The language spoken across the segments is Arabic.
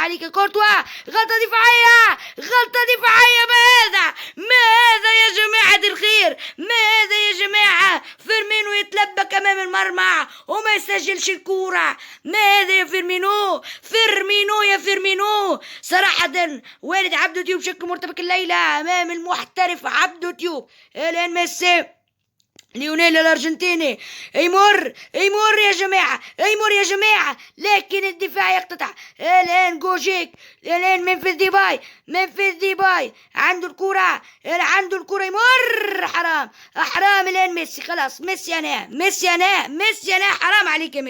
عليك كورتوا، غلطة دفاعية، غلطة دفاعية. ما هذا يا جماعة الخير؟ ما هذا يا جماعة؟ فيرمينو يتلبك أمام المرمى وما يسجلش الكورة. ما هذا يا فيرمينو؟ يا فيرمينو صراحة والد عبدو تيوب شك مرتبك الليلة أمام المحترف عبدو تيوب. الآن ميسي، ليونيل الارجنتيني يمر يا جماعة، لكن الدفاع يقتطع. الان جوجيك، الان منفذ ديباي عنده الكرة، يمر. حرام. الان ميسي، خلاص ميسي انا حرام عليك يا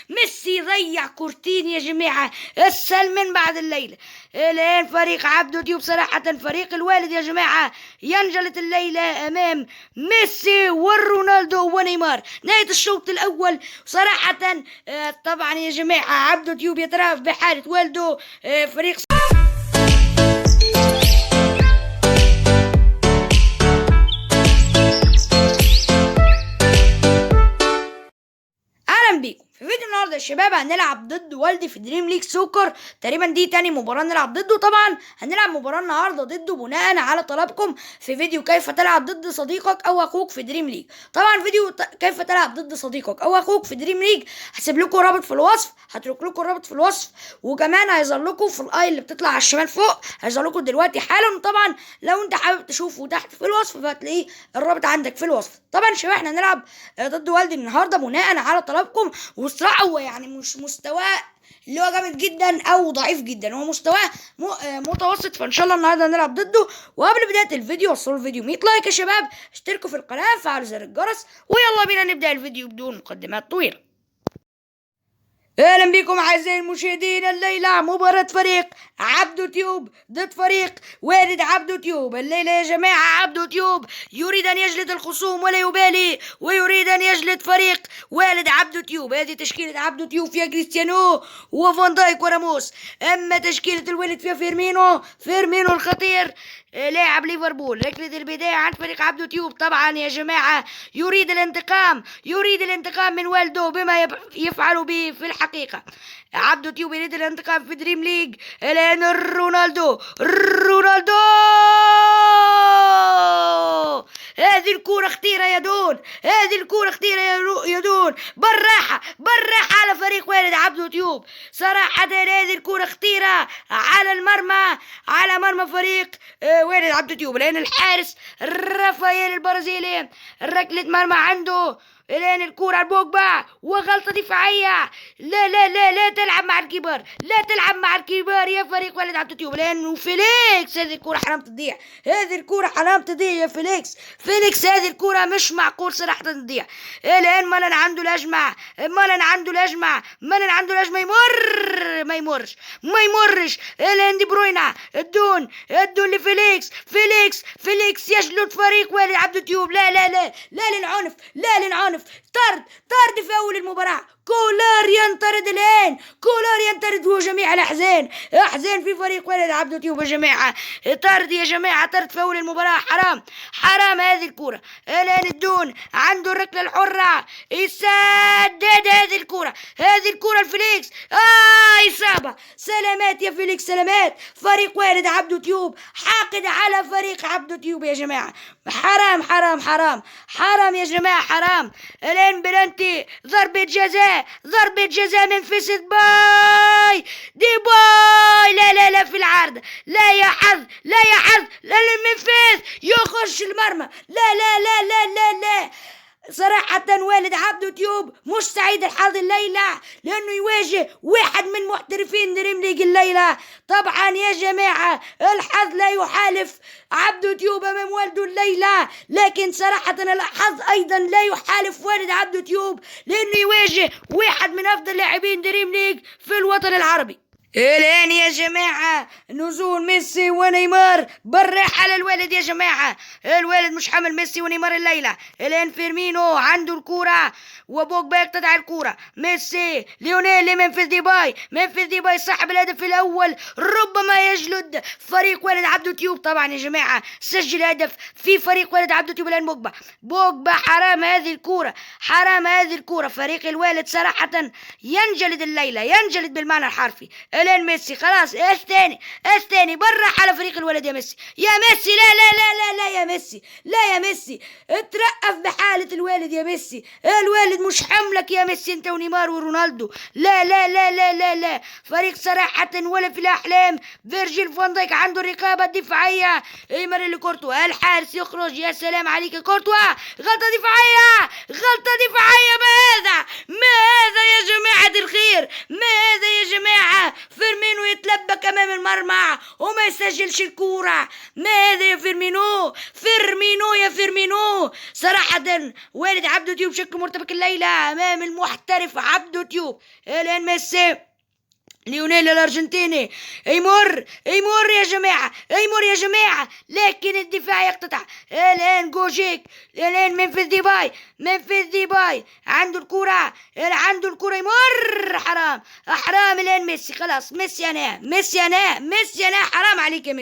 ميسي ضيع كورتين يا جماعة السل من بعد الليلة. الان فريق عبدو تيوب صراحة فريق الوالد يا جماعة ينجلط الليلة امام ميسي ورونالدو ونيمار. نهاية الشوط الاول صراحة طبعا يا جماعة عبدو تيوب يترافع بحالة والده فريق. اهلا بيكم في فيديو النهارده يا شباب. هنلعب ضد والدي في دريم ليج سوكر، تقريبا دي تاني مباراة نلعب ضده. طبعا هنلعب مباراة النهارده ضده بناء على طلبكم في فيديو كيف تلعب ضد صديقك او اخوك في دريم ليج. طبعا فيديو كيف تلعب ضد صديقك او اخوك في دريم ليج هسيب لكم رابط في الوصف، هترك لكم الرابط في الوصف، وكمان هيظهر لكم في الاي اللي بتطلع على الشمال فوق، هيظهر لكم دلوقتي حالا. طبعا لو انت حابب تشوفه تحت في الوصف فهتلاقيه الرابط عندك في الوصف. طبعا شباب احنا هنلعب ضد والدي النهارده بناء على طلبكم، والصراحه هو يعني مش مستواه اللي هو جامد جدا او ضعيف جدا، هو مستواه متوسط. فان شاء الله النهارده هنلعب ضده. وقبل بدايه الفيديو وصلوا الفيديو 100 لايك يا شباب، اشتركوا في القناه، فعلوا زر الجرس، ويلا بينا نبدا الفيديو بدون مقدمات طويله. اهلا بكم اعزائي المشاهدين. الليله مباراه فريق عبدو تيوب ضد فريق والد عبدو تيوب. الليله يا جماعه عبدو تيوب يريد ان يجلد الخصوم ولا يبالي، ويريد ان يجلد فريق والد عبدو تيوب. هذه تشكيله عبدو تيوب فيها كريستيانو وفان دايك وراموس، اما تشكيله الولد فيها فيرمينو الخطير لاعب ليفربول. ركلة البداية عن فريق عبدو تيوب. طبعا يا جماعة يريد الانتقام من والده بما يفعل به في الحقيقة. عبدو تيوب يريد الانتقام في دريم ليج. الآن رونالدو هذه الكرة خطيرة يا دون، بالراحة على فريق والد عبدو تيوب. صراحة هذه الكرة خطيرة على مرمى فريق والد عبدو تيوب. لأن الحارس رافائيل البرازيلي ركلة مرمى عنده. الآن الكرة بوجبا وغلطة دفاعية. لا تلعب مع الكبار، يا فريق والد عبدو تيوب. الآن فيليكس، هذه الكرة حرام تضيع يا فيليكس. هذه الكرة مش معقول صراحة تضيع. الآن مالن عنده الهجمة، ما يمرش. الآن دي بروينا الدون لفيليكس يجلد فريق والد عبدو تيوب. لا للعنف، طرد في أول المباراة. كولار ينطرد وجميع الأحزان في فريق والد عبدو تيوب يا جماعة. طرد في أول المباراة. حرام هذه الكرة. الآن الدون عنده الركلة الحرة، يسدد هذه الكرة الفليكس. إصابة. سلامات يا فيليكس، سلامات. فريق والد عبدو تيوب حاقد على فريق عبدو تيوب يا جماعة. حرام يا جماعة، حرام. الآن بلانتي، ضربة جزاء من فيسد ديباي. لا في العارضة، لا يا حظ للمنفذ يخش المرمى. لا. صراحة والد عبدو تيوب مش سعيد الحظ الليلة، لأنه يواجه واحد من محترفين دريم ليج الليلة. طبعا يا جماعة الحظ لا يحالف عبدو تيوب أمام والده الليلة، لكن صراحة الحظ أيضا لا يحالف والد عبدو تيوب، لأنه يواجه واحد من أفضل لاعبين دريم ليج في الوطن العربي. الآن يا جماعة نزول ميسي ونيمار بالراحة على الوالد يا جماعة. الوالد مش حمل ميسي ونيمار الليلة. الآن فيرمينو عنده الكرة وبوجبا يقتطع الكرة. ميسي، ليونيل، منفذ ديباي صاحب الهدف الأول، ربما يجلد فريق والد عبدو تيوب. طبعا يا جماعة سجل هدف في فريق والد عبدو تيوب. الآن بوجبا حرام هذه الكرة. فريق الوالد صراحة ينجلد الليلة، ينجلد بالمعنى الحرفي. الان ميسي خلاص. ايش تاني برا على فريق الولد يا ميسي. يا ميسي لا لا لا لا لا يا ميسي، لا يا ميسي اترقف بحالة الوالد يا ميسي. الوالد مش حملك يا ميسي انت ونيمار ورونالدو. لا لا لا لا لا لا، فريق صراحة ولا في الأحلام. فيرجيل فان دايك عنده الرقابة الدفاعية. ايمر اللي كورتوا الحارس يخرج. يا سلام عليك يا كورتوا، غلطة دفاعية، غلطة دفاعية. ما هذا يا جماعة الخير، ما هذا يا جماعة؟ فيرمينو يتلبك أمام المرمى وما يسجلش الكورة. ما هذا يا فيرمينو؟ يا فيرمينو صراحة والد عبدو ديوب شكل مرتبك الليلة أمام المحترف عبدو ديوب. الآن ميسي، ليونيل الارجنتيني يمر يا جماعة، يمر يا جماعة، لكن الدفاع يقتطع. الان جوجيك، الان منفذ ديباي عنده الكرة، يمر. حرام الان ميسي خلاص. ميسي انا حرام عليك يا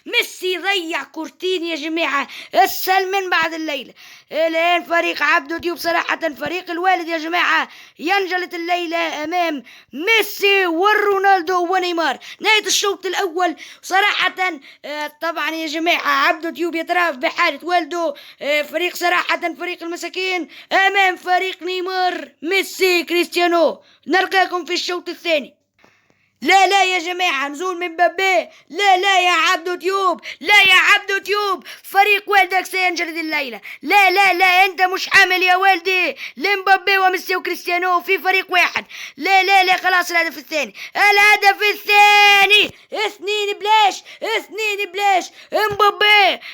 ميسي ضيع كورتين يا جماعة. السل من بعد الليلة. الان فريق عبدو ديوب صراحة فريق الوالد يا جماعة ينجلط الليلة امام ميسي ورونالدو ونيمار. نهاية الشوط الاول صراحة طبعا يا جماعة عبدو ديوب يترافع بحالة والده. فريق صراحة فريق المساكين امام فريق نيمار ميسي كريستيانو. نلقاكم في الشوط الثاني. لا يا جماعة نزول من مبابي. لا يا عبدو ديوب، فريق والدك سينجلد الليلة. لا انت مش حامل يا والدي لمبابي وميسي وكريستيانو في فريق واحد. لا خلاص. الهدف الثاني 2 بلاش.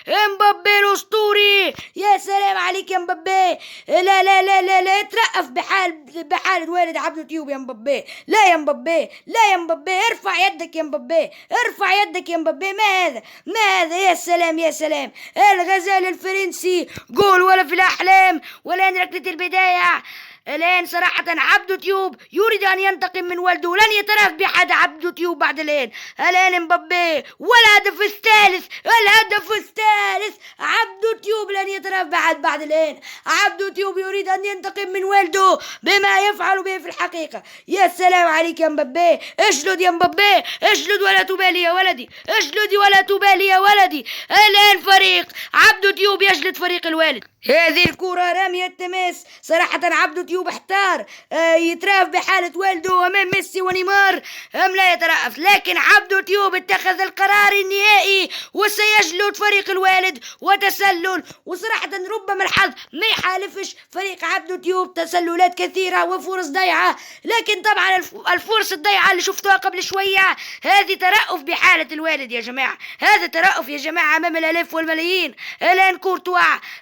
امبابي الاسطوري. يا سلام عليك يا مبابي. لا اترقف بحال الوالد عبدو ديوب يا مبابي. لا يا مبابي ارفع يدك يا مبابي. ما هذا يا سلام. الغزال الفرنسي جول ولا في الأحلام ولا ركلة البداية. الآن صراحة عبدو ديوب يريد أن ينتقم من والده. لن يترف بحد عبدو ديوب بعد الآن مبابي. والهدف الثالث عبدو ديوب لن يترف بعد الآن. عبدو ديوب يريد أن ينتقم من والده بما يفعل به في الحقيقة. يا سلام عليك يا مبابي. اجلد يا مبابي، اجلد ولا تبالي يا ولدي. الآن فريق عبدو ديوب يجلد فريق الوالد. هذه الكرة رمية تماس. صراحة عبدو ديوب احتار يترأف بحالة والده أمام ميسي ونيمار أم لا يترأف، لكن عبدو ديوب اتخذ القرار النهائي وسيجلد فريق الوالد وتسلل. وصراحة ربما الحظ ما يحالفش فريق عبدو ديوب، تسللات كثيرة وفرص ضيعة، لكن طبعا الفرص الضيعة اللي شفتوها قبل شوية هذه ترأف بحالة الوالد يا جماعة. هذا ترأف يا جماعة أمام الآلاف والملايين. الآن كورتوا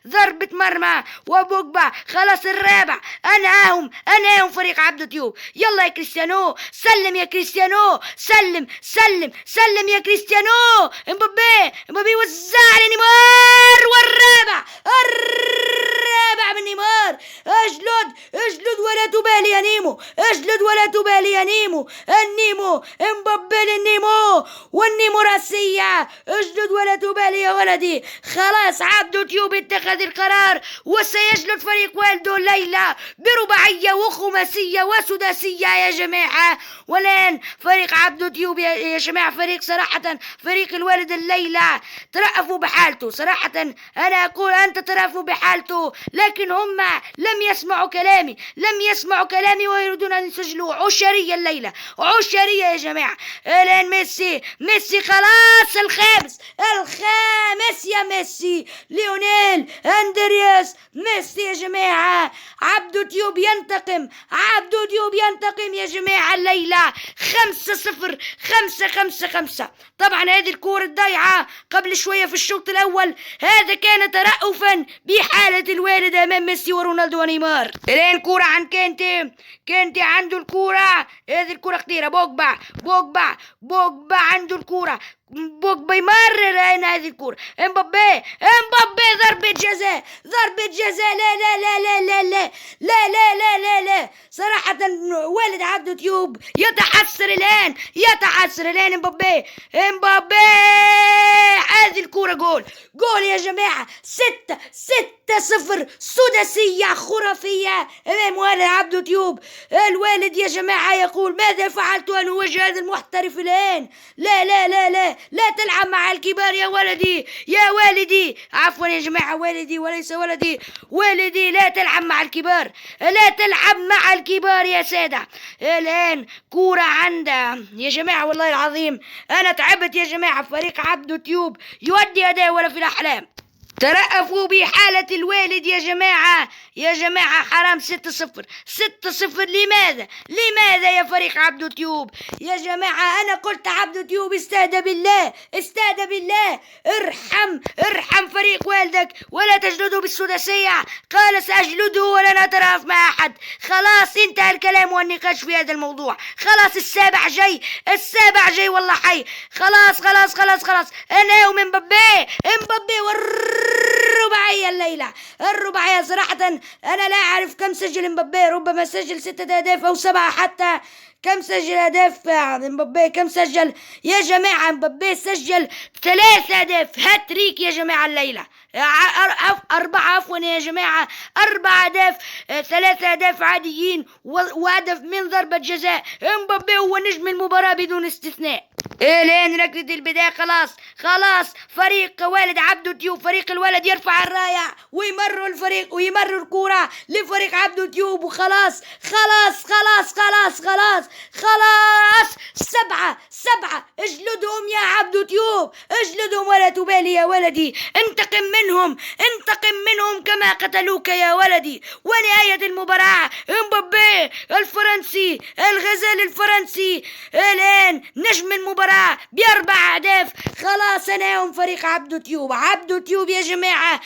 ضربة مرمى وبوجبا خلاص الرابع. أنهاهم فريق عبدو ديوب. يلا يا كريستيانو، سلم يا كريستيانو، سلم يا كريستيانو. امبابي وزع لنيمار والرابع من نيمار. اجلد ولا تبالي يا نيمو، النيمو امبابي للنيمو والنيمو راسية. اجلد ولا تبالي يا ولدي. خلاص عبدو ديوب اتخذ القرار وسيجلد فريق والده الليلة برباعية وخماسية وسداسية يا جماعة. والآن فريق عبدو ديوب يا جماعة فريق صراحة فريق الوالد الليلة ترأفوا بحالته. صراحة أنا أقول أنت ترأفوا بحالته، لكن هم لم يسمعوا كلامي ويريدون أن يسجلوا عشرية الليلة، عشرية يا جماعة. الآن ميسي خلاص الخامس يا ميسي. ليونيل أندرياس ميسي يا جماعة. عبدو ديوب ينتقم يا جماعة الليلة. 5-0 5-5. طبعا هذه الكورة الضيعة قبل شوية في الشوط الأول هذا كان ترأفا بحالة الوالد أمام ميسي ورونالدو ونيمار. الآن كورة عن كانتي عنده الكورة. هذه الكورة خطيرة. بوجبا عنده الكورة. بوجبا يمرر هذه الكورة. امبابي ضربة جزاء. لا صراحة والد عبدو ديوب يتحسر الآن. امبابي هذه الكورة جول، جول يا جماعة. 6-0 سداسية خرافية أمام والد عبدو تيوب. الوالد يا جماعة يقول: ماذا فعلت أن أواجه هذا المحترف الآن؟ لا لا لا لا لا تلعب مع الكبار يا ولدي، يا والدي، عفوا يا جماعة، والدي وليس ولدي، والدي، لا تلعب مع الكبار، لا تلعب مع الكبار يا سادة. الآن كورة عنده يا جماعة، والله العظيم أنا تعبت يا جماعة. فريق عبدو تيوب يودي أداء ولا في الأحلام. ترأفوا بحالة الوالد يا جماعة، يا جماعة حرام. 6-0 لماذا؟ لماذا يا فريق عبدو تيوب؟ يا جماعة أنا قلت عبدو تيوب استهدى بالله، استهدى بالله، ارحم فريق والدك ولا تجلده بالسداسية. قال: سأجلده ولن أترأف مع أحد. خلاص انتهى الكلام والنقاش في هذا الموضوع. خلاص السابع جاي والله حي. خلاص أنا ومبابي والرباعية الليلة. الرباعية صراحة أنا لا أعرف كم سجل مبابي، ربما سجل 6 أهداف أو 7 حتى. كم سجل أهداف مبابي؟ كم سجل يا جماعة؟ مبابي سجل 3 أهداف، هاتريك يا جماعة الليلة. 4 عفوا يا جماعة، 4 أهداف، 3 أهداف عاديين وهدف من ضربة جزاء. مبابي هو نجم المباراة بدون استثناء. الآن ركلة البداية. خلاص فريق والد عبدو تيوب، فريق الولد يرفع الراية ويمرر الكرة لفريق عبدو تيوب. وخلاص 7 اجلدهم يا عبدو تيوب، اجلدهم ولا تبالي يا ولدي. انتقم منهم كما قتلوك يا ولدي. ونهاية المباراة مبابي الفرنسي، الغزال الفرنسي، الآن نجم المباراة ب4 أهداف. خلاص أناهم فريق عبدو تيوب يا جماعة.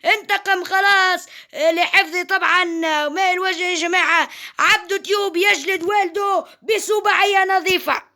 انتقم خلاص لحفظ طبعا ماء الوجه يا جماعة. عبدو تيوب يجلد والده بسباعية نظيفة.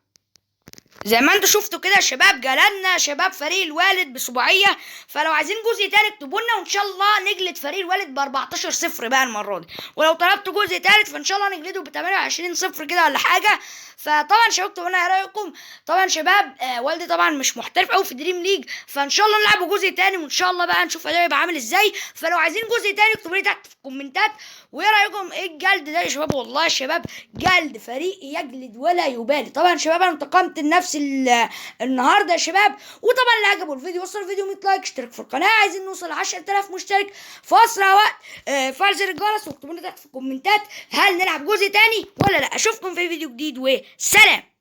زي ما انتوا شفتوا كده شباب، جلدنا شباب فريق الوالد بسباعية. فلو عايزين جزء تالت اكتبوا لنا، وان شاء الله نجلد فريق الوالد ب14-0 بقى المرة دي. ولو طلبتوا جزء تالت فان شاء الله نجلده ب28-0 كده ولا حاجة. فطبعا شباب اكتبوا لنا ايه رايكم. طبعا شباب والدي طبعا مش محترف قوي في دريم ليج، فان شاء الله نلعبوا جزء تاني، وان شاء الله بقى نشوف اداؤه يبقى عامل ازاي. فلو عايزين جزء تاني اكتبوا لي تحت في الكومنتات. وايه رايكم ايه الجلد ده يا شباب؟ والله يا شباب جلد فريق يجلد ولا يبالي. طبعا شباب انا انتقمت لنفسي النهارده يا شباب. وطبعا اللي عجبه الفيديو وصل الفيديو 100 لايك، اشترك في القناه. عايزين نوصل 10,000 مشترك في اسرع وقت. فعل زر الجرس واكتبوا لي تحت في الكومنتات هل نلعب جزء تاني ولا لا. اشوفكم في فيديو جديد وسلام.